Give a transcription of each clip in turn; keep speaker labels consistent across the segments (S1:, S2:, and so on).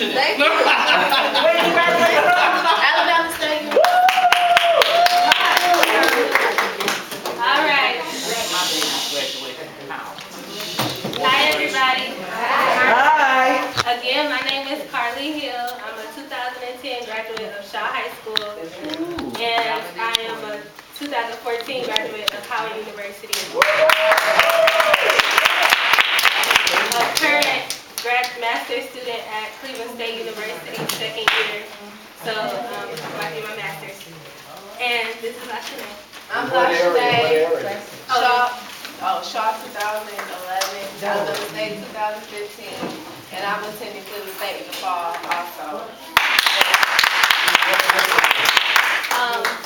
S1: Congratulations.
S2: Thank you.
S3: Where you graduated from?
S2: Alabama State.
S4: All right. Hi, everybody.
S3: Hi.
S4: Again, my name is Carly Hill. I'm a 2010 graduate of Shaw High School, and I am a 2014 graduate of Howard University. A current master's student at Cleveland State University, second year. So I'm about to do my master's. And this is Lashanae.
S2: I'm Lashanae. Shaw 2011, Alabama State 2015, and I'm attending Cleveland State in the fall also.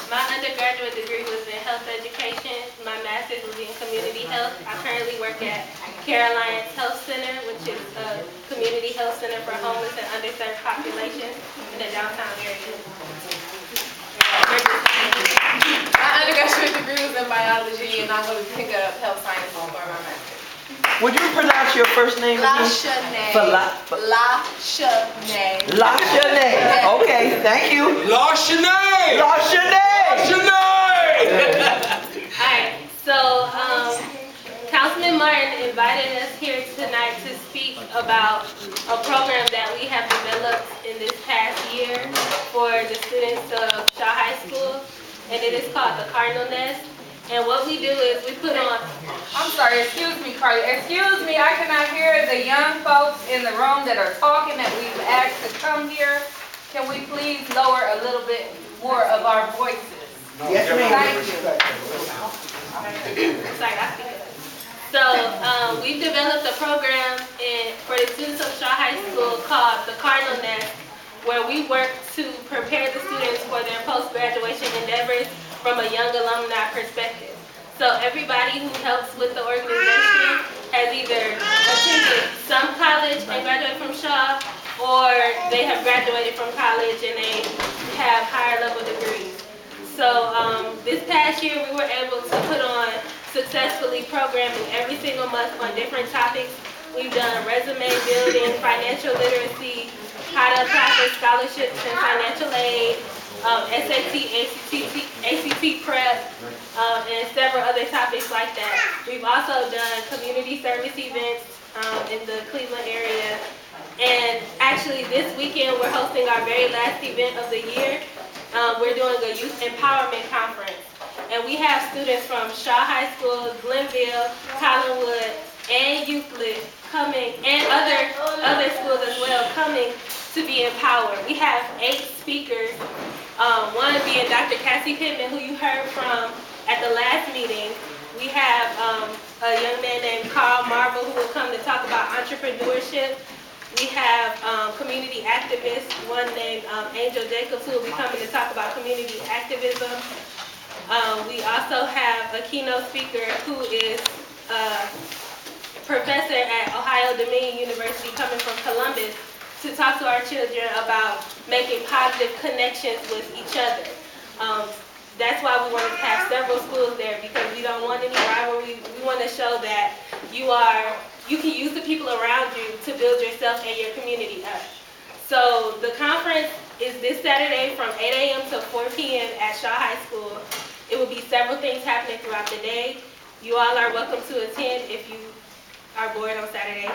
S4: My undergraduate degree was in health education. My master's was in community health. I currently work at Caroline's Health Center, which is a community health center for homeless and underserved populations in the downtown area.
S2: My undergraduate degree was in biology, and I'm going to pick up health sciences for my master's.
S3: Would you pronounce your first name again?
S2: Lashanae.
S3: Lashanae.
S2: Lashanae.
S3: Lashanae. Okay, thank you.
S1: Lashanae.
S3: Lashanae.
S4: Alright, so Councilman Martin invited us here tonight to speak about a program that we have developed in this past year for the students of Shaw High School, and it is called the Cardinal Nest. And what we do is we put on...
S5: I'm sorry, excuse me, Carly. Excuse me, I cannot hear the young folks in the room that are talking that we've asked to come here. Can we please lower a little bit more of our voices?
S3: Yes, ma'am.
S5: Thank you.
S4: Sorry, I speak up. So we've developed a program for the students of Shaw High School called the Cardinal Nest, where we work to prepare the students for their post-graduation endeavors from a young alumni perspective. So everybody who helps with the organization has either attended some college and graduated from Shaw, or they have graduated from college and they have higher level degrees. So this past year we were able to put on successfully programming every single month on different topics. We've done resume building, financial literacy, how to apply for scholarships and financial aid, SAT, ACT prep, and several other topics like that. We've also done community service events in the Cleveland area. And actually this weekend we're hosting our very last event of the year. We're doing a youth empowerment conference. And we have students from Shaw High School, Glenville, Collinwood, and Euclid coming, and other schools as well, coming to be empowered. We have 8 speakers, one being Dr. Cassie Pittman, who you heard from at the last meeting. We have a young man named Carl Marvel, who will come to talk about entrepreneurship. We have community activists, one named Angel Jacobs, who will be coming to talk about community activism. We also have a keynote speaker who is a professor at Ohio Dominion University, coming from Columbus, to talk to our children about making positive connections with each other. That's why we want to have several schools there, because we don't want any rivalry. We want to show that you can use the people around you to build yourself and your community up. So the conference is this Saturday from 8 a.m. to 4 p.m. at Shaw High School. It will be several things happening throughout the day. You all are welcome to attend if you are bored on Saturday.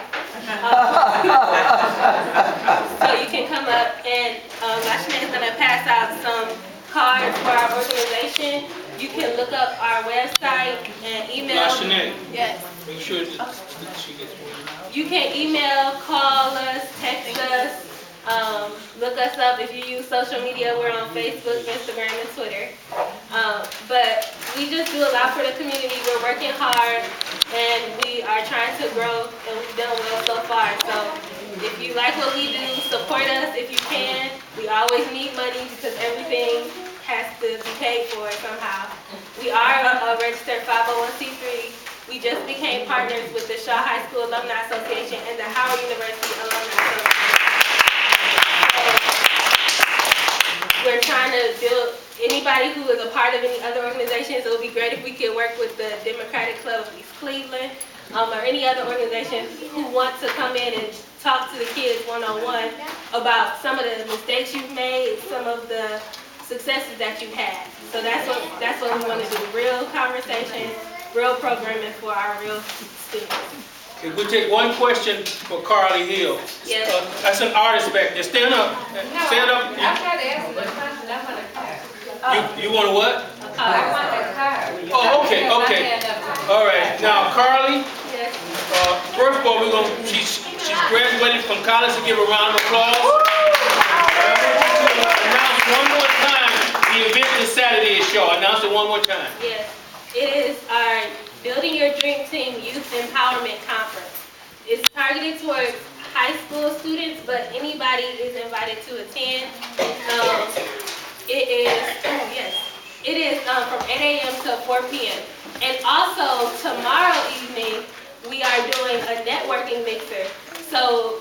S4: So you can come up, and Lashanae is going to pass out some cards for our organization. You can look up our website and email.
S1: Lashanae.
S4: Yes.
S1: Make sure that she gets one.
S4: You can email, call us, text us, look us up. If you use social media, we're on Facebook, Instagram, and Twitter. But we just do a lot for the community. We're working hard, and we are trying to grow, and we've done well so far. So if you like what we do, support us if you can. We always need money because everything has to be paid for somehow. We are a registered 501c3. We just became partners with the Shaw High School Alumni Association and the Howard University Alumni Association. So we're trying to build, anybody who is a part of any other organizations, it would be great if we could work with the Democratic Club of East Cleveland, or any other organizations who want to come in and talk to the kids one-on-one about some of the mistakes you've made, some of the successes that you've had. So that's what we want to do. Real conversation, real programming for our real students.
S1: Okay, we'll take one question for Carly Hill.
S4: Yes.
S1: That's an artist back there. Stand up. Stand up.
S5: I tried to answer the question, I want a card.
S1: You want a what?
S5: I want a card.
S1: Oh, okay, okay. All right. Now, Carly,
S4: Yes.
S1: first of all, she's graduated from college. To give a round of applause. I want you to announce one more time the event this Saturday is show. Announce it one more time.
S4: Yes. It is our Building Your Dream Team Youth Empowerment Conference. It's targeted towards high school students, but anybody is invited to attend. It is from 8 a.m. to 4 p.m. And also tomorrow evening we are doing a networking mixer. So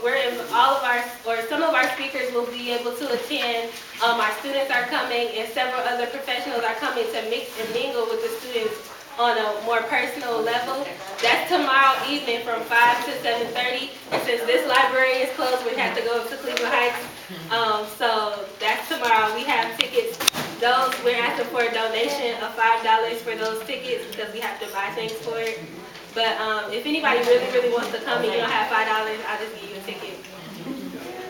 S4: some of our speakers will be able to attend. Our students are coming, and several other professionals are coming to mix and mingle with the students on a more personal level. That's tomorrow evening from 5 to 7:30. And since this library is closed, we have to go to Cleveland Heights. So that's tomorrow. We have tickets. Those, we're asking for a donation of $5 for those tickets because we have to buy things for it. But if anybody really wants to come and you don't have $5, I'll just give you a ticket.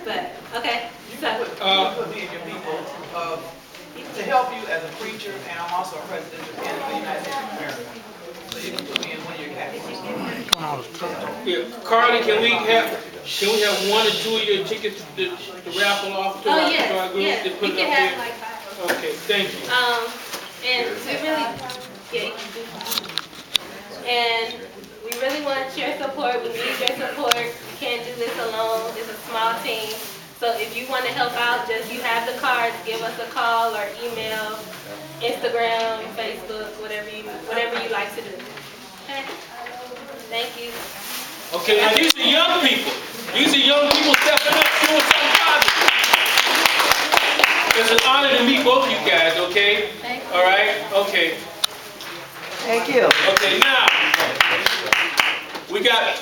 S4: But, okay, so.
S3: For me and your people, to help you as a preacher, and I'm also a president of the United States of America. So you can put me in one of your categories.
S1: Yeah, Carly, can we have one or two of your tickets to raffle off to
S4: Oh,
S1: our
S4: yes,
S1: group?
S4: yes,
S1: To put
S4: we
S1: it
S4: can
S1: up
S4: have
S1: there?
S4: like 5.
S1: Okay, thank you.
S4: And we really, yeah, you can do that. And we really want your support. We need your support. You can't do this alone. It's a small team. So if you want to help out, you have the cards. Give us a call or email, Instagram, Facebook, whatever you like to do. Okay. Thank you.
S1: Okay, now these are young people. These are young people stepping up, doing something positive. It's an honor to meet both of you guys, okay?
S4: Thank you.
S1: All right? Okay.
S3: Thank you.
S1: Okay, now, we got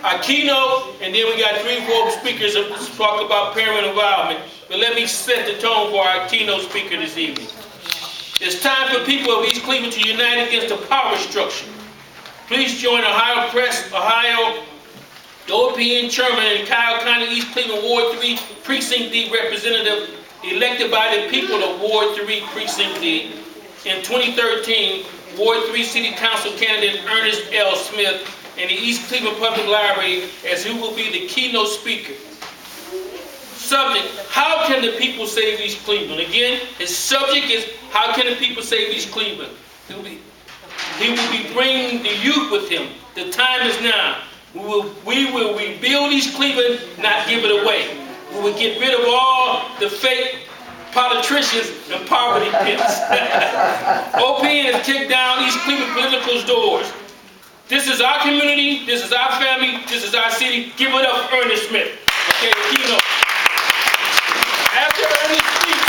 S1: our keynote, and then we got 3-4 speakers to talk about parent involvement. But let me set the tone for our keynote speaker this evening. It's time for people of East Cleveland to unite against the power structure. Please join Ohio Press, Ohio, the OPN Chairman, and Kyle County East Cleveland Ward 3 Precinct D representative elected by the people of Ward 3 Precinct D. In 2013, Ward 3 City Council candidate Ernest L. Smith and the East Cleveland Public Library as who will be the keynote speaker. Subject, how can the people save East Cleveland? Again, his subject is, how can the people save East Cleveland? He will be bringing the youth with him. The time is now. We will rebuild East Cleveland, not give it away. We will get rid of all the fake politicians and poverty pimps. OPN has kicked down East Cleveland political's doors. This is our community, this is our family, this is our city. Give it up for Ernest Smith. Okay, the keynote. After Ernest speaks,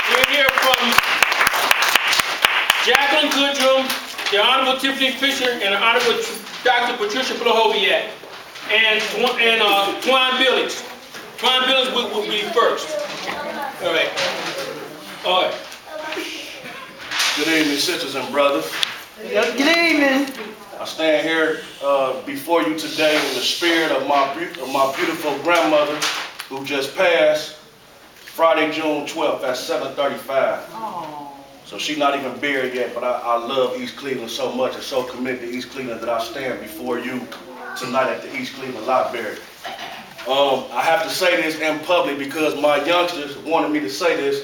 S1: we'll hear from Jacqueline Goodrum, the Honorable Tiffany Fisher, and the Honorable Dr. Patricia Blahoviak, and Twine Billings. Twine Billings will be first. All right. All right.
S6: Good evening, sisters and brothers.
S3: Good evening.
S6: I stand here before you today in the spirit of my beautiful grandmother who just passed Friday, June 12th at 7:35. So she's not even buried yet, but I love East Cleveland so much and so committed to East Cleveland that I stand before you tonight at the East Cleveland Library. I have to say this in public because my youngsters wanted me to say this.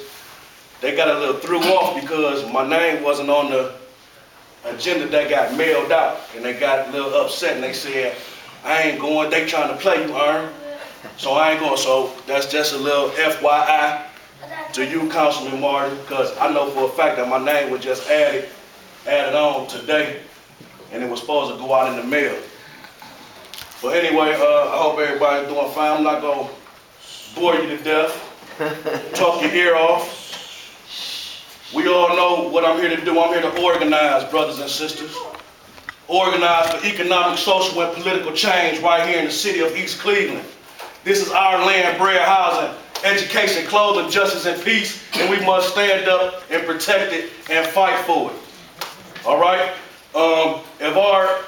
S6: They got a little threw off because my name wasn't on the agenda that got mailed out, and they got a little upset and they said, I ain't going, they trying to play you, Ern. So I ain't going. So that's just a little FYI to you, Councilman Martin, because I know for a fact that my name was just added on today, and it was supposed to go out in the mail. But anyway, I hope everybody's doing fine. I'm not going to bore you to death, talk your ear off. We all know what I'm here to do. I'm here to organize, brothers and sisters. organized for economic, social, and political change right here in the city of East Cleveland. This is our land, bread, housing, education, clothing, justice, and peace, and we must stand up and protect it and fight for it. All right? If our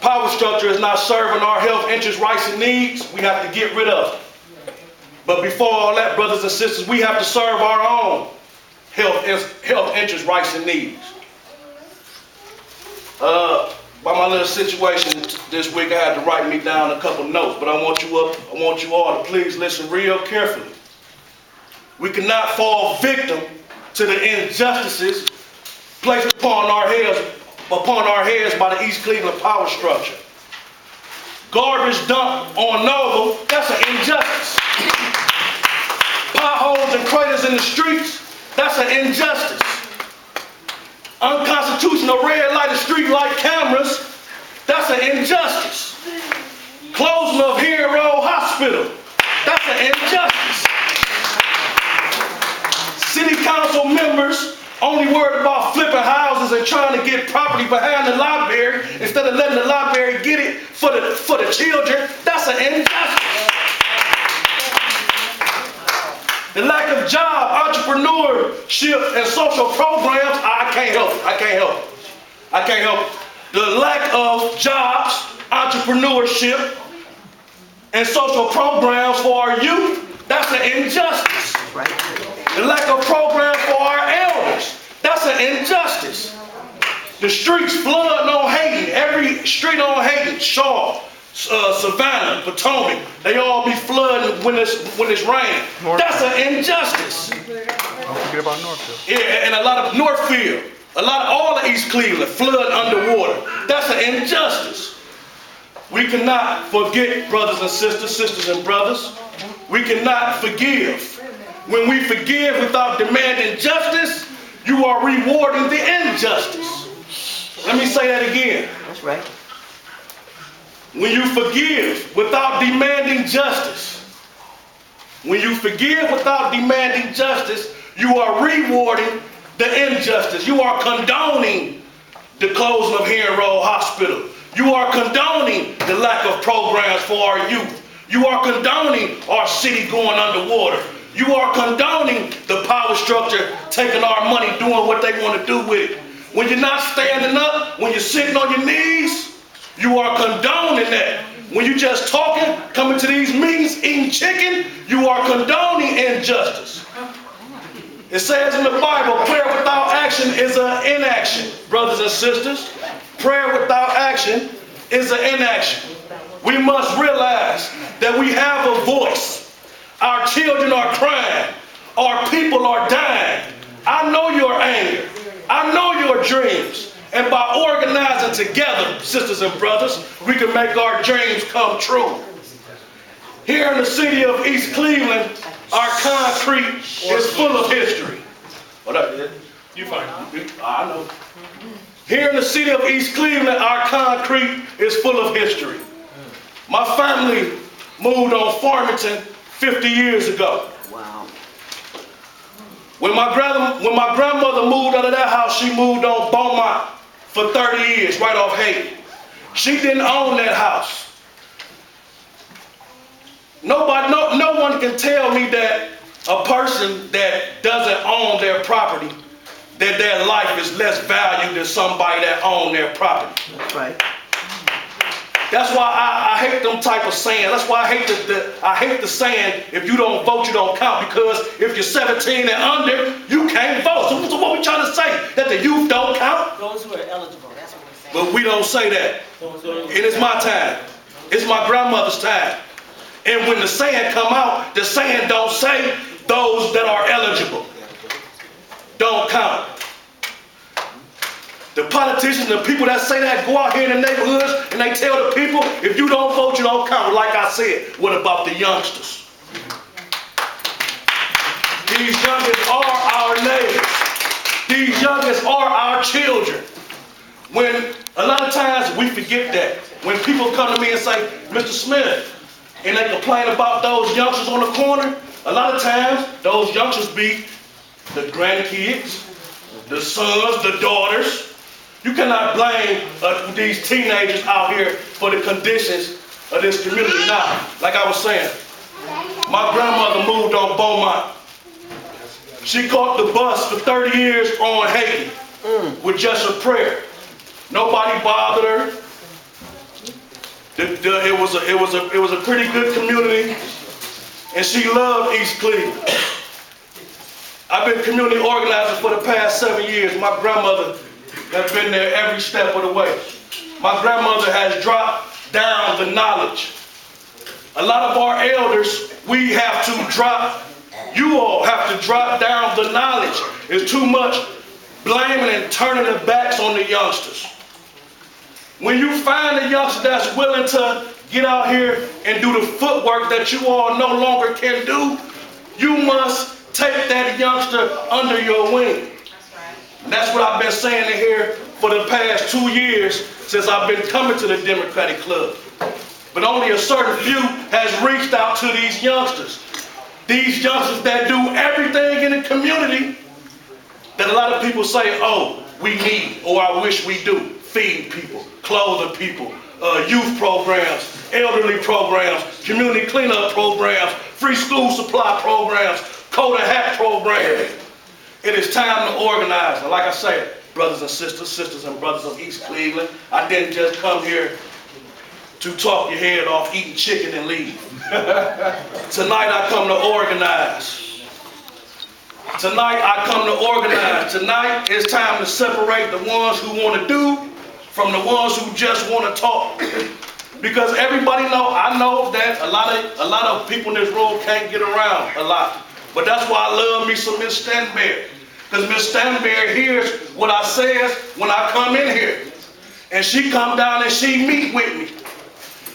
S6: power structure is not serving our health, interests, rights, and needs, we have to get rid of it. But before all that, brothers and sisters, we have to serve our own health, interests, rights, and needs. By my little situation this week, I had to write me down a couple notes, but I want you all to please listen real carefully. We cannot fall victim to the injustices placed upon our heads by the East Cleveland power structure. Garbage dumped on Noble, that's an injustice. Potholes and craters in the streets, that's an injustice. Unconstitutional red light and street light cameras, that's an injustice. Closing of Hero Hospital, that's an injustice. City council members only worried about flipping houses and trying to get property behind the library instead of letting the library get it for the children, that's an injustice. The lack of job, entrepreneurship, and social programs, I can't help it. The lack of jobs, entrepreneurship, and social programs for our youth, that's an injustice. The lack of programs for our elders, that's an injustice. The streets flooding on Hayden, every street on Hayden, Shaw, Savannah, Potomac, they all be flooding when it's raining. That's an injustice.
S7: Don't forget about Northfield.
S6: Yeah, and a lot of Northfield, all of East Cleveland flood underwater. That's an injustice. We cannot forget, brothers and sisters and brothers. We cannot forgive. When we forgive without demanding justice, you are rewarding the injustice. Let me say that again.
S8: That's right.
S6: When you forgive without demanding justice, you are rewarding the injustice. You are condoning the closing of Hero Hospital. You are condoning the lack of programs for our youth. You are condoning our city going underwater. You are condoning the power structure taking our money, doing what they want to do with it. When you're not standing up, when you're sitting on your knees, you are condoning that. When you're just talking, coming to these meetings, eating chicken, you are condoning injustice. It says in the Bible, prayer without action is an inaction. Brothers and sisters, prayer without action is an inaction. We must realize that we have a voice. Our children are crying. Our people are dying. I know your anger. I know your dreams. And by organizing together, sisters and brothers, we can make our dreams come true. Here in the city of East Cleveland, our concrete is full of history. What up, dude?
S1: You fine.
S6: I know. Here in the city of East Cleveland, our concrete is full of history. My family moved on Farmington 50 years ago.
S8: Wow.
S6: When my grandmother moved out of that house, she moved on Beaumont for 30 years, right off Hayden. She didn't own that house. No one can tell me that a person that doesn't own their property, that their life is less valued than somebody that owns their property.
S8: That's right.
S6: That's why I hate them type of saying. That's why I hate the saying, if you don't vote, you don't count. Because if you're 17 and under, you can't vote. So what we trying to say? That the youth don't count?
S8: Those who are eligible, that's what we're saying.
S6: But we don't say that. And it's my time. It's my grandmother's time. And when the saying come out, the saying don't say those that are eligible don't count. The politicians, the people that say that go out here in the neighborhoods and they tell the people, if you don't vote, you don't count. Like I said, what about the youngsters? These youngsters are our neighbors. These youngsters are our children. When a lot of times we forget that. When people come to me and say, Mr. Smith, and they complain about those youngsters on the corner, a lot of times those youngsters be the grandkids, the sons, the daughters, You cannot blame these teenagers out here for the conditions of this community now. Like I was saying, my grandmother moved on Beaumont. She caught the bus for 30 years on Haiti with just a prayer. Nobody bothered her. It was a pretty good community, and she loved East Cleveland. I've been community organizer for the past 7 years. My grandmother has been there every step of the way. My grandmother has dropped down the knowledge. A lot of our elders, we have to drop, you all have to drop down the knowledge. It's too much blaming and turning their backs on the youngsters. When you find a youngster that's willing to get out here and do the footwork that you all no longer can do, you must take that youngster under your wing. And that's what I've been saying in here for the past 2 years since I've been coming to the Democratic Club. But only a certain few has reached out to these youngsters. These youngsters that do everything in the community that a lot of people say, oh, we need, or I wish we do. Feed people, clothing people, youth programs, elderly programs, community cleanup programs, free school supply programs, coat and hat programs. It is time to organize. And like I said, brothers and sisters, sisters and brothers of East Cleveland, I didn't just come here to talk your head off eating chicken and leave. Tonight I come to organize. Tonight I come to organize. Tonight it's time to separate the ones who want to do from the ones who just want to talk. Because everybody I know that a lot of people in this room can't get around a lot. But that's why I love me some Miss Stanberry. Because Miss Stanberry hears what I says when I come in here. And she come down and she meet with me.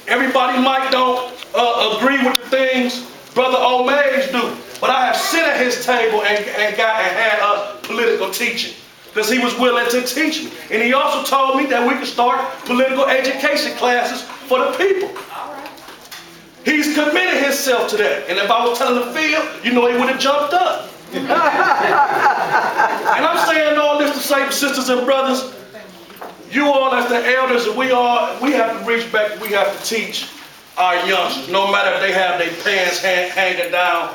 S6: Everybody might don't agree with the things Brother O'Mays do. But I have sit at his table and had a political teaching. Because he was willing to teach me. And he also told me that we could start political education classes for the people. He's committed himself to that. And if I was telling the field, you know he would have jumped up. And I'm saying all this to say, sisters and brothers, you all as the elders, and we have to reach back, we have to teach our youngsters, no matter if they have their pants hanging down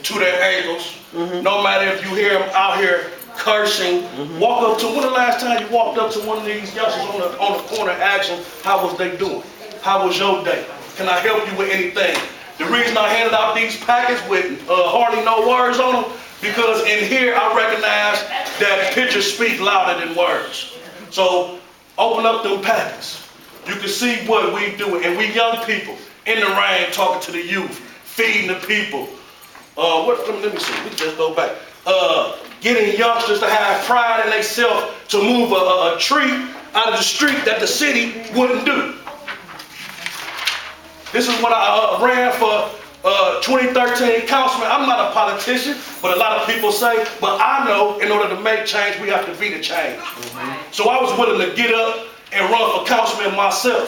S6: to their ankles, no matter if you hear them out here cursing, walk up to, when the last time you walked up to one of these youngsters on the corner and asked them, how was they doing? How was your day? Can I help you with anything? The reason I handed out these packets with hardly no words on them, because in here I recognize that pictures speak louder than words. So open up them packets. You can see what we do, and we young people in the rain talking to the youth, feeding the people. Let me see, we just go back. Getting youngsters to have pride in themselves to move a tree out of the street that the city wouldn't do. This is when I ran for 2013 councilman. I'm not a politician, but a lot of people say, but I know in order to make change, we have to be the change. So I was willing to get up and run for councilman myself.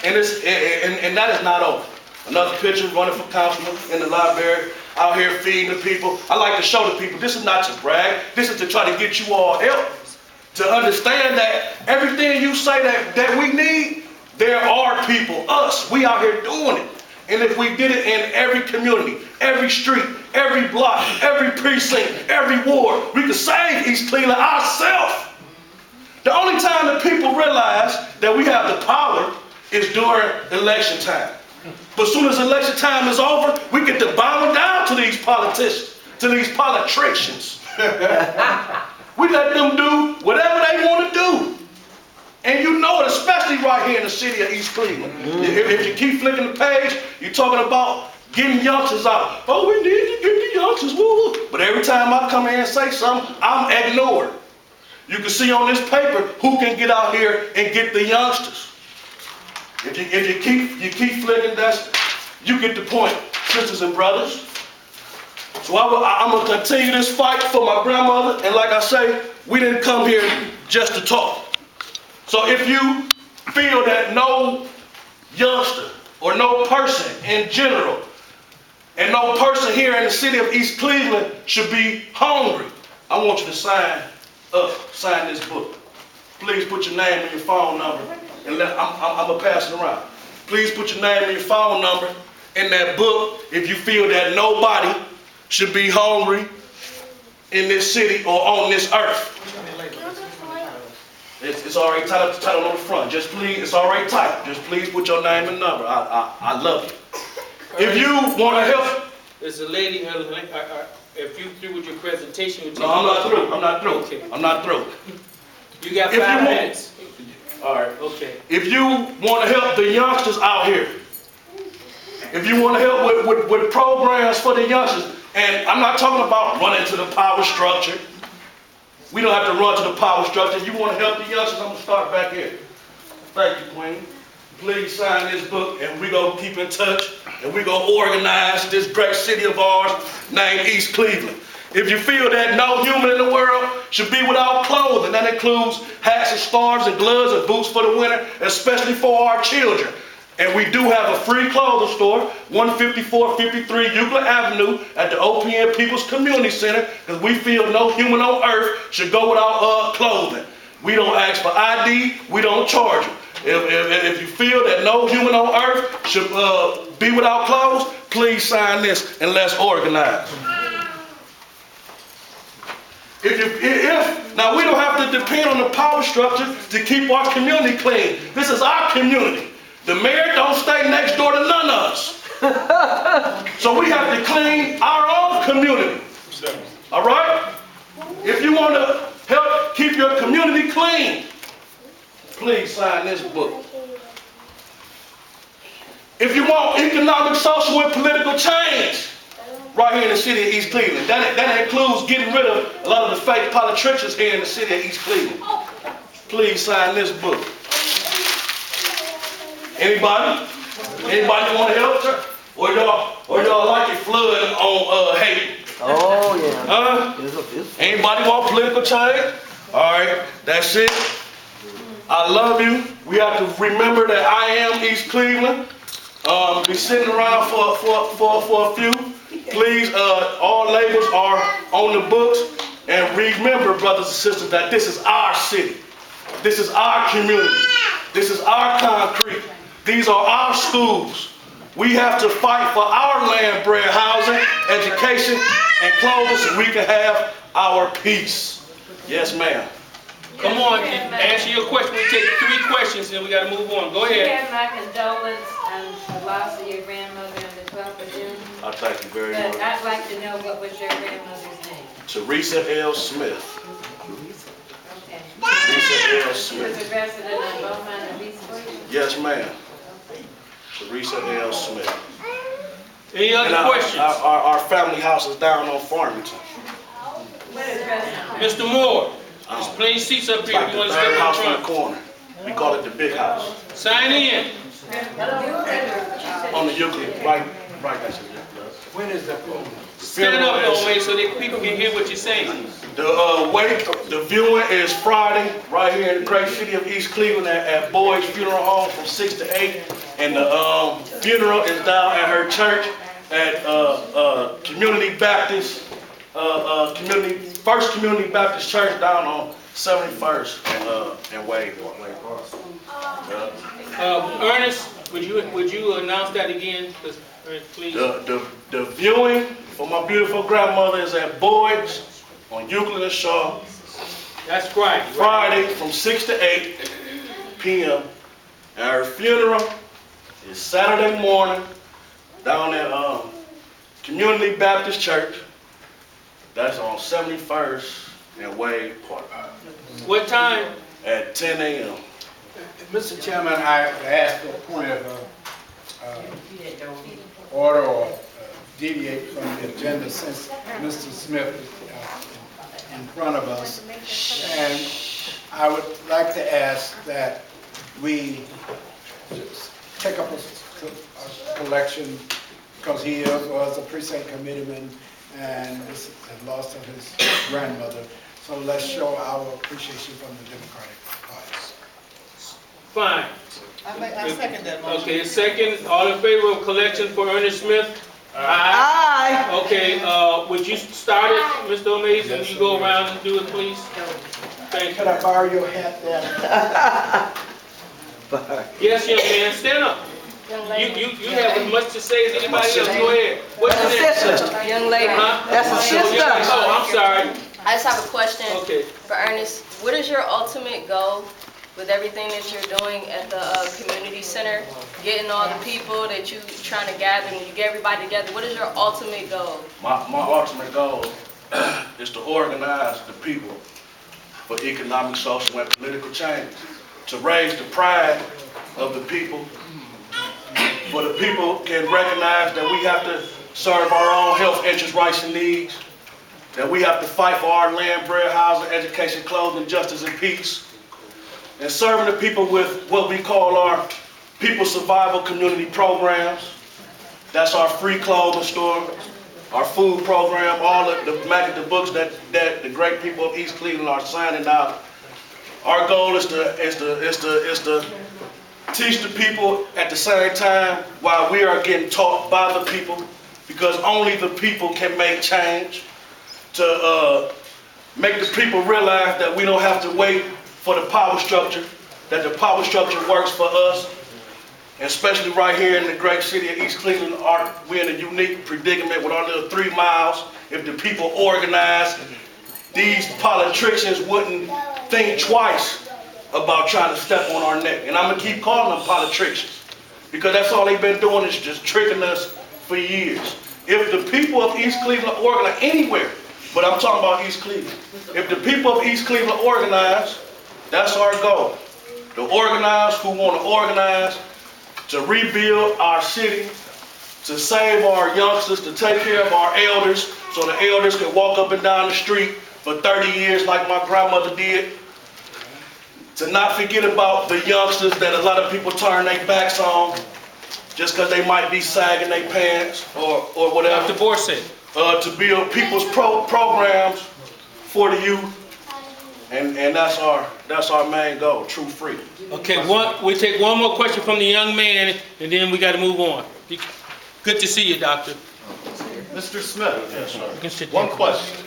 S6: And that is not over. Another picture running for councilman in the library, out here feeding the people. I like to show the people, this is not to brag. This is to try to get you all help. To understand that everything you say that we need, there are people, us, we out here doing it. And if we did it in every community, every street, every block, every precinct, every ward, we could save East Cleveland ourselves. The only time that people realize that we have the power is during election time. But as soon as election time is over, we get to bow down to these politicians, to these politicians. We let them do whatever they want to do. And you know it, especially right here in the city of East Cleveland. If you keep flicking the page, you're talking about getting youngsters out. Oh, we need to get the youngsters, woo. But every time I come here and say something, I'm ignored. You can see on this paper who can get out here and get the youngsters. If you keep flicking, you get the point, sisters and brothers. So I'm going to continue this fight for my grandmother. And like I say, we didn't come here just to talk. So if you feel that no youngster or no person in general and no person here in the city of East Cleveland should be hungry, I want you to sign this book. please put your name and your phone number, and I'm gonna pass it around. Please put your name and your phone number in that book if you feel that nobody should be hungry in this city or on this earth. It's already titled on the front. Just please, it's already titled. Just please put your name and number. I love you. If you want to help,
S1: There's a lady, if you through with your presentation, you
S6: no, I'm not through. I'm not through.
S1: Okay.
S6: I'm not through.
S1: You got
S6: If you
S1: 5
S6: want-
S1: minutes.
S6: All right.
S1: Okay.
S6: If you want to help the youngsters out here, if you want to help with programs for the youngsters, and I'm not talking about running to the power structure. We don't have to run to the power structure. If you want to help the youngsters, I'm going to start back here. Thank you, Queen. Please sign this book, and we're going to keep in touch, and we're going to organize this great city of ours named East Cleveland. If you feel that no human in the world should be without clothing, that includes hats and scarves and gloves and boots for the winter, especially for our children. And we do have a free clothing store, 15453 Euclid Avenue at the OPM People's Community Center, because we feel no human on earth should go without clothing. We don't ask for ID, we don't charge them. If you feel that no human on earth should be without clothes, please sign this and let's organize. Now we don't have to depend on the power structure to keep our community clean. This is our community. The mayor don't stay next door to none of us. So we have to clean our own community. All right? If you want to help keep your community clean, please sign this book. If you want economic, social, and political change, right here in the city of East Cleveland, that includes getting rid of a lot of the fake politicians here in the city of East Cleveland. Please sign this book. Anybody? Anybody want to help, sir? Or y'all like it flood on hate?
S8: Oh, yeah.
S6: Huh? Anybody want political change? All right, that's it. I love you. We have to remember that I am East Cleveland. Be sitting around for a few. Please, all labels are on the books. And remember, brothers and sisters, that this is our city. This is our community. This is our concrete. These are our schools. We have to fight for our land, bread, housing, education, and clothing so we can have our peace. Yes, ma'am.
S1: Come on, answer your question. We take 3 questions and we got to move on. Go ahead.
S5: Have my condolence on the loss of your grandmother on the 12th of June.
S6: I thank you very
S5: But
S6: much.
S5: I'd like to know what was your grandmother's name.
S6: Teresa L. Smith.
S5: Okay.
S6: Teresa L.
S5: She was
S6: Smith.
S5: a resident of Beaumont and Eastwood.
S6: Yes, ma'am. Teresa L. Smith.
S1: Any
S6: And
S1: other questions?
S6: our family house is down on Farmington.
S5: What is restaurant?
S1: Mr. Moore, there's plenty of seats up
S6: It's
S1: here
S6: like
S1: if you
S6: the
S1: want to step
S6: third
S1: in
S6: house from the
S1: front.
S6: corner. We call it the big house.
S1: Sign in.
S6: On the Euclid, right next to the
S7: When is that program?
S1: Stand up though, man, so that people can hear what you're saying.
S6: The viewing is Friday, right here in the great city of East Cleveland at Boyd's Funeral Home from 6 to 8. And the funeral is down at her church at Community Baptist, First Community Baptist Church down on 71st and Wade.
S1: Ernest, would you announce that again, please?
S6: The viewing for my beautiful grandmother is at Boyd's on Euclid and Shaw,
S1: That's Friday. right?
S6: Friday from 6 to 8 p.m. And her funeral is Saturday morning down at Community Baptist Church. That's on 71st and Wade Park
S1: What time?
S6: at 10 a.m.
S7: Mr. Chairman, I ask for a point of order or deviate from the agenda since Mr. Smith is in front of us. And I would like to ask that we take up a collection because he was a precinct committeeman and this is the loss of his grandmother. So let's show our appreciation from the Democratic Party.
S1: Fine.
S3: I second that motion.
S1: Okay, second, all in favor of collection for Ernest Smith? Aye. Okay, would you start it, Mr. O'Mays, and you go around and do it, please? Thank
S7: Can
S1: you.
S7: I borrow your hat there?
S1: Yes, young man, stand up. You have as much to say as anybody else. Go ahead. What's your name?
S2: Young lady,
S1: Huh?
S8: That's a sister.
S1: Oh, I'm sorry.
S2: I just have a question
S1: Okay.
S2: for Ernest. What is your ultimate goal with everything that you're doing at the community center? Getting all the people that you're trying to gather, when you get everybody together, what is your ultimate goal?
S6: My ultimate goal is to organize the people for economic, social, and political change. To raise the pride of the people, for the people can recognize that we have to serve our own health, interests, rights, and needs, that we have to fight for our land, bread, housing, education, clothing, justice, and peace, and serving the people with what we call our People Survival Community Programs. That's our free clothing store, our food program, all of the books that the great people of East Cleveland are signing out. Our goal is to teach the people at the same time while we are getting taught by the people, because only the people can make change. To make the people realize that we don't have to wait for the power structure, that the power structure works for us. And especially right here in the great city of East Cleveland, we're in a unique predicament with our little 3 miles. If the people organize, these politicians wouldn't think twice about trying to step on our neck. And I'm going to keep calling them politicians, because that's all they've been doing is just tricking us for years. If the people of East Cleveland organize anywhere, but I'm talking about East Cleveland, if the people of East Cleveland organize, that's our goal. To organize who want to organize, to rebuild our city, to save our youngsters, to take care of our elders, so the elders can walk up and down the street for 30 years like my grandmother did. To not forget about the youngsters that a lot of people turn their backs on just because they might be sagging their pants or whatever.
S1: Dr. Borsett.
S6: To build people's programs for the youth. And that's our main goal, true freedom.
S1: Okay, we take one more question from the young man, and then we got to move on. Good to see you, doctor.
S9: Mr. Smith,
S6: Yes, sir.
S1: You can sit
S9: one
S1: down.
S9: question.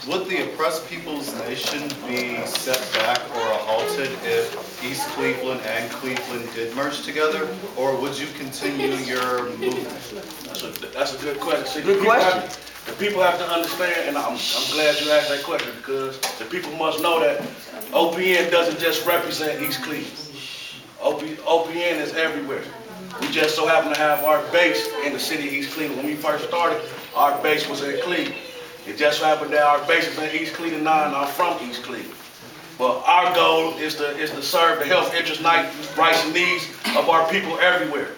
S9: Would the oppressed people's nation be set back or halted if East Cleveland and Cleveland did merge together? Or would you continue your movement?
S6: That's a good question. See,
S8: Good question.
S6: The people have to understand, and I'm glad you asked that question, because the people must know that OPN doesn't just represent East Cleveland. OPN is everywhere. We just so happen to have our base in the city of East Cleveland. When we first started, our base was in Cleveland. It just so happened that our base is in East Cleveland now, and I'm from East Cleveland. But our goal is to serve the health, interests, rights, and needs of our people everywhere.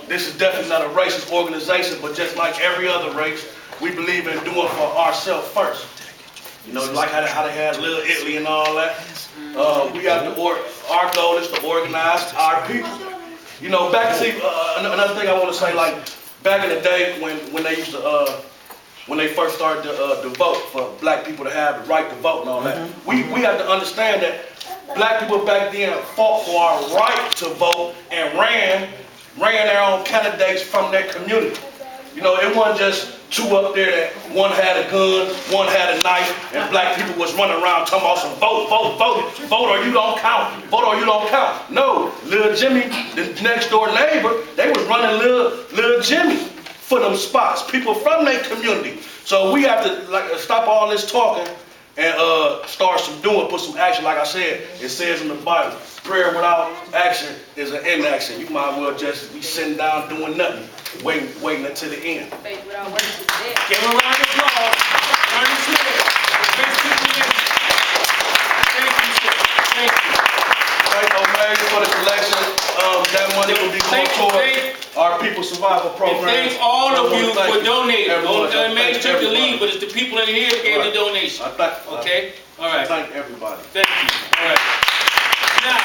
S6: This is definitely not a racist organization, but just like every other race, we believe in doing for ourselves first. You know, like how they had Little Italy and all that. Our goal is to organize our people. You know, another thing I want to say, like back in the day when they used to, when they first started to vote for black people to have the right to vote and all that, we have to understand that black people back then fought for our right to vote and ran their own candidates from their community. You know, it wasn't just two up there that one had a gun, one had a knife, and black people was running around talking about some vote or you don't count, vote or you don't count. No, Lil Jimmy, the next door neighbor, they was running Lil Jimmy for them spots, people from their community. So we have to stop all this talking and start some doing, put some action. Like I said, it says in the Bible, prayer without action is an inaction. You might as well just be sitting down doing nothing, waiting until the end.
S2: Faith without works is dead.
S1: Give him a round of applause. Ernest Smith. Thank you, sir. Thank you.
S6: Thank you for the collection. That money will be going toward our People Survival
S1: And
S6: Program.
S1: thank all of you
S6: Thank
S1: for donating.
S6: everyone.
S1: Don't make
S6: Thank
S1: sure to
S6: everybody.
S1: leave, but it's the people in here that gave the donation. Okay? All right.
S6: Thank everybody.
S1: Thank you. All right. Now,